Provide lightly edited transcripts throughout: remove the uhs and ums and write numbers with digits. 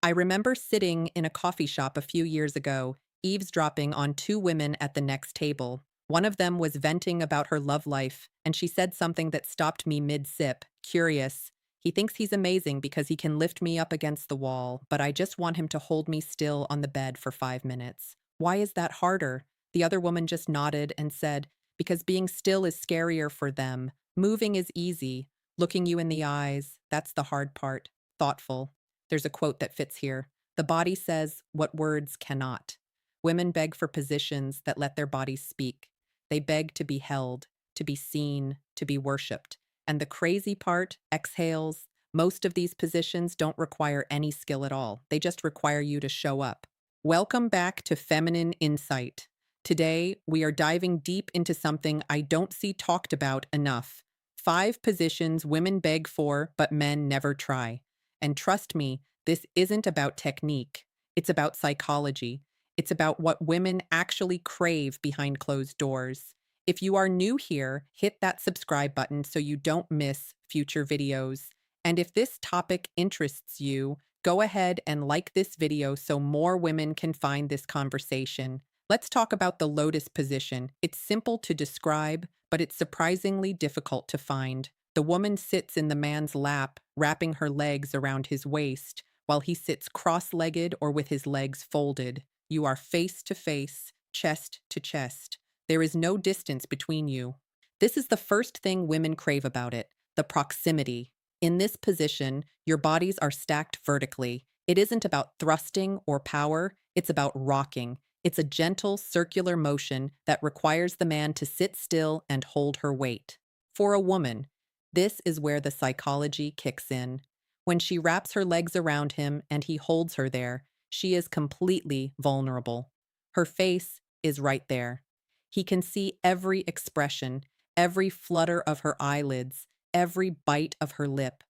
I remember sitting in a coffee shop a few years ago, eavesdropping on two women at the next table. One of them was venting about her love life, and she said something that stopped me mid sip. Curious. He thinks he's amazing because he can lift me up against the wall, but I just want him to hold me still on the bed for 5 minutes. Why is that harder? The other woman just nodded and said, because being still is scarier for them. Moving is easy. Looking you in the eyes, that's the hard part. Thoughtful. There's a quote that fits here. The body says what words cannot. Women beg for positions that let their bodies speak. They beg to be held, to be seen, to be worshipped. And the crazy part, exhales, most of these positions don't require any skill at all. They just require you to show up. Welcome back to Feminine Insight. Today, we are diving deep into something I don't see talked about enough. 5 positions women beg for, but men never try. And trust me, this isn't about technique. It's about psychology. It's about what women actually crave behind closed doors. If you are new here, hit that subscribe button so you don't miss future videos. And if this topic interests you, go ahead and like this video so more women can find this conversation. Let's talk about the lotus position. It's simple to describe, but it's surprisingly difficult to find. The woman sits in the man's lap, wrapping her legs around his waist, while he sits cross-legged or with his legs folded. You are face to face, chest to chest. There is no distance between you. This is the first thing women crave about it, the proximity. In this position, your bodies are stacked vertically. It isn't about thrusting or power, it's about rocking. It's a gentle, circular motion that requires the man to sit still and hold her weight. For a woman, this is where the psychology kicks in. When she wraps her legs around him and he holds her there, she is completely vulnerable. Her face is right there. He can see every expression, every flutter of her eyelids, every bite of her lip.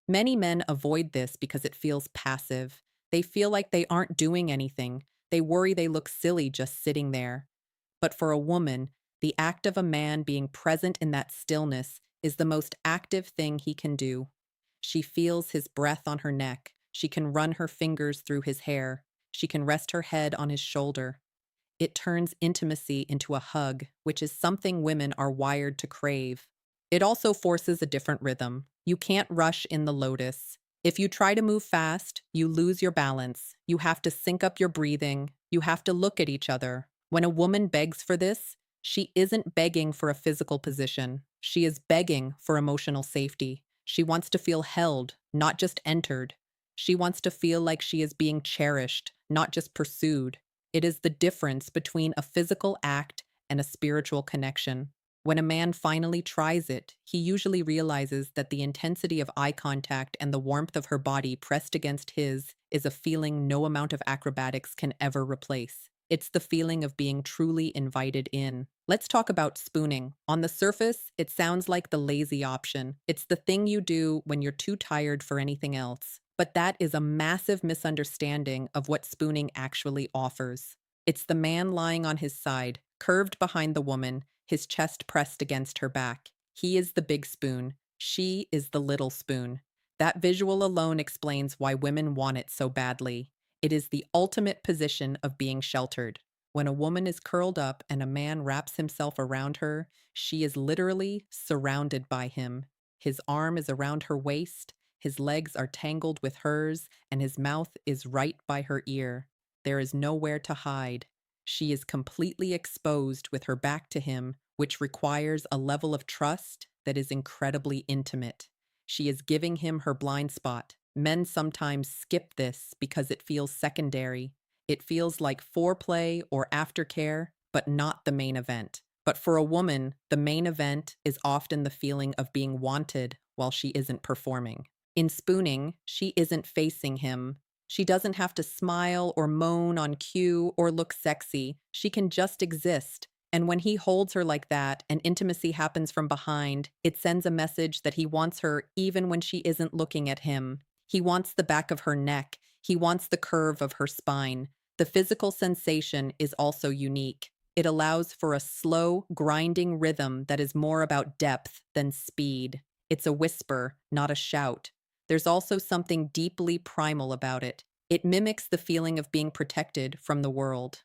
Many men avoid this because it feels passive. They feel like they aren't doing anything. They worry they look silly just sitting there. But for a woman, the act of a man being present in that stillness is the most active thing he can do. She feels his breath on her neck. She can run her fingers through his hair. She can rest her head on his shoulder. It turns intimacy into a hug, which is something women are wired to crave. It also forces a different rhythm. You can't rush in the lotus. If you try to move fast, you lose your balance. You have to sync up your breathing. You have to look at each other. When a woman begs for this, she isn't begging for a physical position. She is begging for emotional safety. She wants to feel held, not just entered. She wants to feel like she is being cherished, not just pursued. It is the difference between a physical act and a spiritual connection. When a man finally tries it, he usually realizes that the intensity of eye contact and the warmth of her body pressed against his is a feeling no amount of acrobatics can ever replace. It's the feeling of being truly invited in. Let's talk about spooning. On the surface, it sounds like the lazy option. It's the thing you do when you're too tired for anything else. But that is a massive misunderstanding of what spooning actually offers. It's the man lying on his side, curved behind the woman, his chest pressed against her back. He is the big spoon. She is the little spoon. That visual alone explains why women want it so badly. It is the ultimate position of being sheltered. When a woman is curled up and a man wraps himself around her, she is literally surrounded by him. His arm is around her waist, his legs are tangled with hers, and his mouth is right by her ear. There is nowhere to hide. She is completely exposed with her back to him, which requires a level of trust that is incredibly intimate. She is giving him her blind spot. Men sometimes skip this because it feels secondary. It feels like foreplay or aftercare, but not the main event. But for a woman, the main event is often the feeling of being wanted while she isn't performing. In spooning, she isn't facing him. She doesn't have to smile or moan on cue or look sexy. She can just exist. And when he holds her like that and intimacy happens from behind, it sends a message that he wants her even when she isn't looking at him. He wants the back of her neck. He wants the curve of her spine. The physical sensation is also unique. It allows for a slow, grinding rhythm that is more about depth than speed. It's a whisper, not a shout. There's also something deeply primal about it. It mimics the feeling of being protected from the world.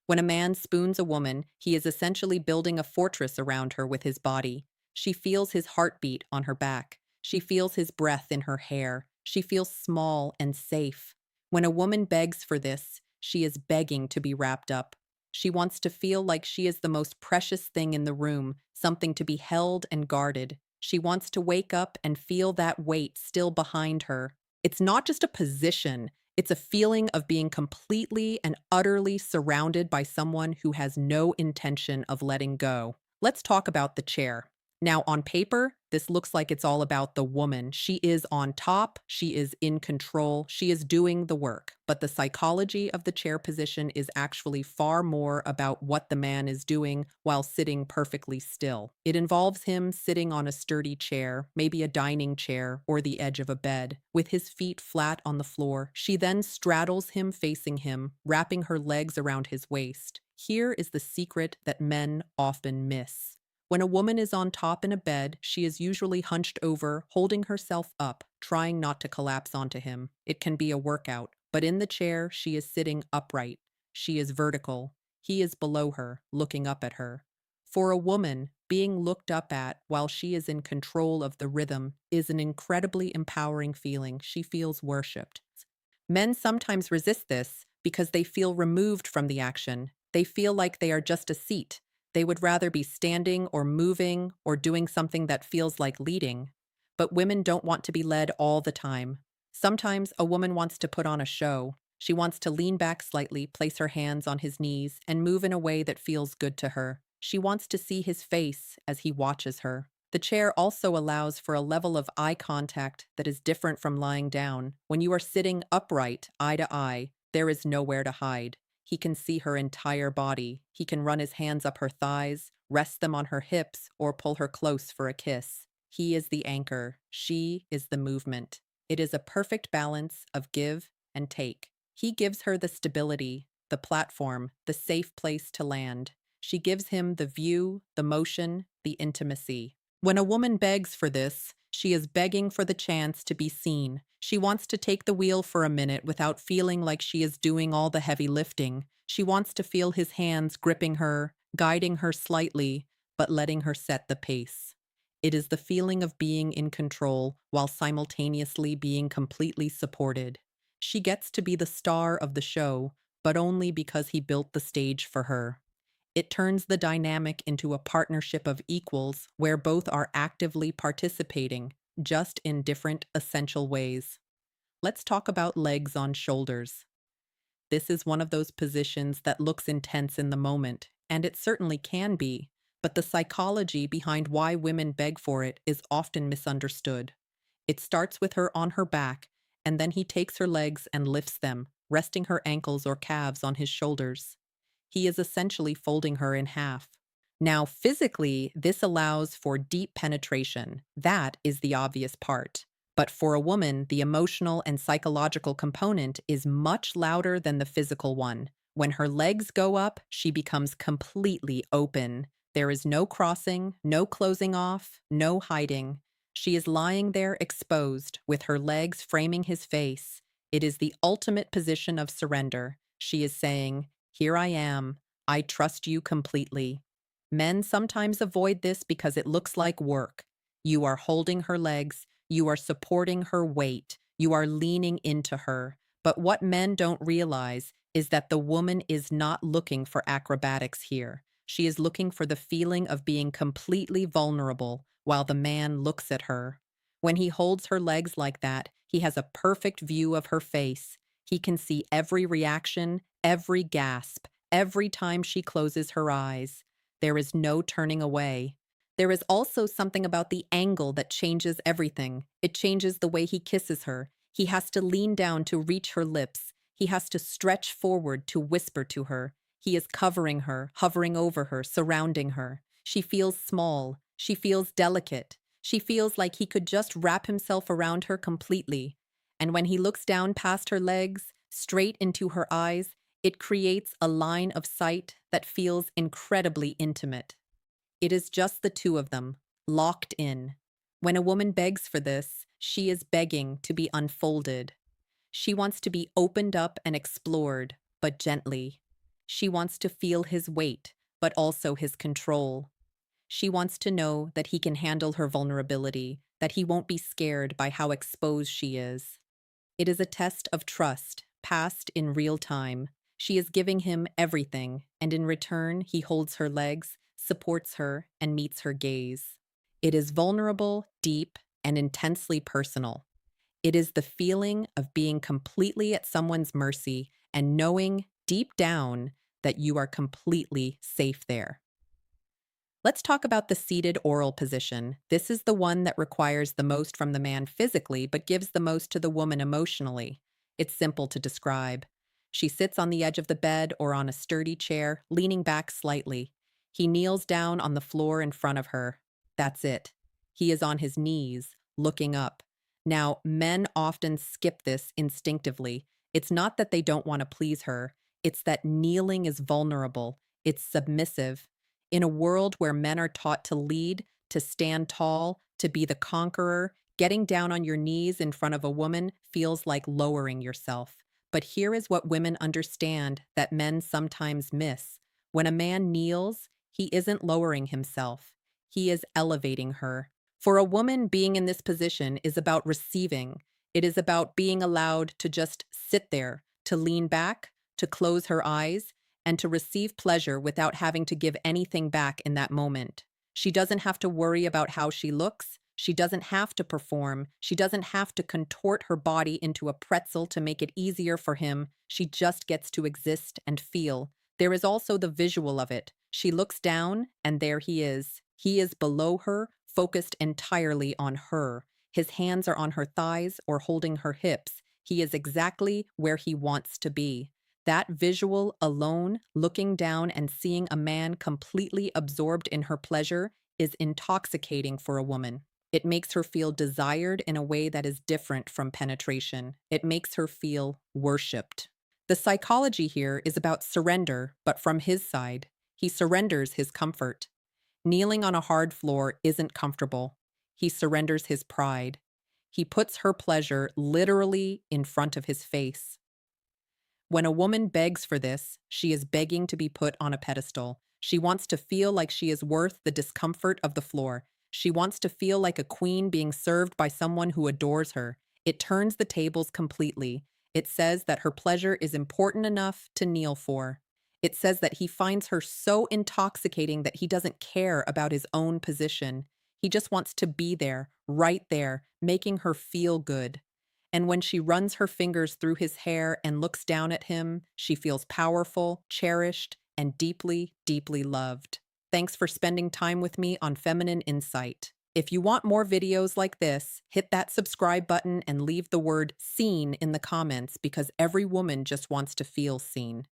When a man spoons a woman, he is essentially building a fortress around her with his body. She feels his heartbeat on her back. She feels his breath in her hair. She feels small and safe. When a woman begs for this, she is begging to be wrapped up. She wants to feel like she is the most precious thing in the room, something to be held and guarded. She wants to wake up and feel that weight still behind her. It's not just a position, it's a feeling of being completely and utterly surrounded by someone who has no intention of letting go. Let's talk about the chair. Now, on paper, this looks like it's all about the woman. She is on top, she is in control, she is doing the work. But the psychology of the chair position is actually far more about what the man is doing while sitting perfectly still. It involves him sitting on a sturdy chair, maybe a dining chair or the edge of a bed, with his feet flat on the floor. She then straddles him facing him, wrapping her legs around his waist. Here is the secret that men often miss. When a woman is on top in a bed, she is usually hunched over, holding herself up, trying not to collapse onto him. It can be a workout, but in the chair, she is sitting upright. She is vertical. He is below her, looking up at her. For a woman, being looked up at while she is in control of the rhythm is an incredibly empowering feeling. She feels worshipped. Men sometimes resist this because they feel removed from the action. They feel like they are just a seat. They would rather be standing or moving or doing something that feels like leading. But women don't want to be led all the time. Sometimes a woman wants to put on a show. She wants to lean back slightly, place her hands on his knees, and move in a way that feels good to her. She wants to see his face as he watches her. The chair also allows for a level of eye contact that is different from lying down. When you are sitting upright, eye to eye, there is nowhere to hide. He can see her entire body. He can run his hands up her thighs, rest them on her hips, or pull her close for a kiss. He is the anchor. She is the movement. It is a perfect balance of give and take. He gives her the stability, the platform, the safe place to land. She gives him the view, the motion, the intimacy. When a woman begs for this, she is begging for the chance to be seen. She wants to take the wheel for a minute without feeling like she is doing all the heavy lifting. She wants to feel his hands gripping her, guiding her slightly, but letting her set the pace. It is the feeling of being in control while simultaneously being completely supported. She gets to be the star of the show, but only because he built the stage for her. It turns the dynamic into a partnership of equals where both are actively participating, just in different essential ways. Let's talk about legs on shoulders. This is one of those positions that looks intense in the moment, and it certainly can be, but the psychology behind why women beg for it is often misunderstood. It starts with her on her back, and then he takes her legs and lifts them, resting her ankles or calves on his shoulders. He is essentially folding her in half. Now, physically, this allows for deep penetration. That is the obvious part. But for a woman, the emotional and psychological component is much louder than the physical one. When her legs go up, she becomes completely open. There is no crossing, no closing off, no hiding. She is lying there exposed, with her legs framing his face. It is the ultimate position of surrender. She is saying, "Here I am. I trust you completely." Men sometimes avoid this because it looks like work. You are holding her legs, you are supporting her weight, you are leaning into her. But what men don't realize is that the woman is not looking for acrobatics here. She is looking for the feeling of being completely vulnerable while the man looks at her. When he holds her legs like that, he has a perfect view of her face. He can see every reaction, every gasp, every time she closes her eyes. There is no turning away. There is also something about the angle that changes everything. It changes the way he kisses her. He has to lean down to reach her lips. He has to stretch forward to whisper to her. He is covering her, hovering over her, surrounding her. She feels small. She feels delicate. She feels like he could just wrap himself around her completely. And when he looks down past her legs, straight into her eyes, it creates a line of sight that feels incredibly intimate. It is just the two of them, locked in. When a woman begs for this, she is begging to be unfolded. She wants to be opened up and explored, but gently. She wants to feel his weight, but also his control. She wants to know that he can handle her vulnerability, that he won't be scared by how exposed she is. It is a test of trust, passed in real time. She is giving him everything, and in return, he holds her legs, supports her, and meets her gaze. It is vulnerable, deep, and intensely personal. It is the feeling of being completely at someone's mercy and knowing deep down that you are completely safe there. Let's talk about the seated oral position. This is the one that requires the most from the man physically, but gives the most to the woman emotionally. It's simple to describe. She sits on the edge of the bed or on a sturdy chair, leaning back slightly. He kneels down on the floor in front of her. That's it. He is on his knees, looking up. Now, men often skip this instinctively. It's not that they don't want to please her, it's that kneeling is vulnerable, it's submissive. In a world where men are taught to lead, to stand tall, to be the conqueror, getting down on your knees in front of a woman feels like lowering yourself. But here is what women understand that men sometimes miss. When a man kneels, he isn't lowering himself, he is elevating her. For a woman, being in this position is about receiving. It is about being allowed to just sit there, to lean back, to close her eyes, and to receive pleasure without having to give anything back in that moment. She doesn't have to worry about how she looks. She doesn't have to perform. She doesn't have to contort her body into a pretzel to make it easier for him. She just gets to exist and feel. There is also the visual of it. She looks down, and there he is. He is below her, focused entirely on her. His hands are on her thighs or holding her hips. He is exactly where he wants to be. That visual alone, looking down and seeing a man completely absorbed in her pleasure, is intoxicating for a woman. It makes her feel desired in a way that is different from penetration. It makes her feel worshipped. The psychology here is about surrender, but from his side. He surrenders his comfort. Kneeling on a hard floor isn't comfortable. He surrenders his pride. He puts her pleasure literally in front of his face. When a woman begs for this, she is begging to be put on a pedestal. She wants to feel like she is worth the discomfort of the floor. She wants to feel like a queen being served by someone who adores her. It turns the tables completely. It says that her pleasure is important enough to kneel for. It says that he finds her so intoxicating that he doesn't care about his own position. He just wants to be there, right there, making her feel good. And when she runs her fingers through his hair and looks down at him, she feels powerful, cherished, and deeply, deeply loved. Thanks for spending time with me on Feminine Insight. If you want more videos like this, hit that subscribe button and leave the word seen in the comments because every woman just wants to feel seen.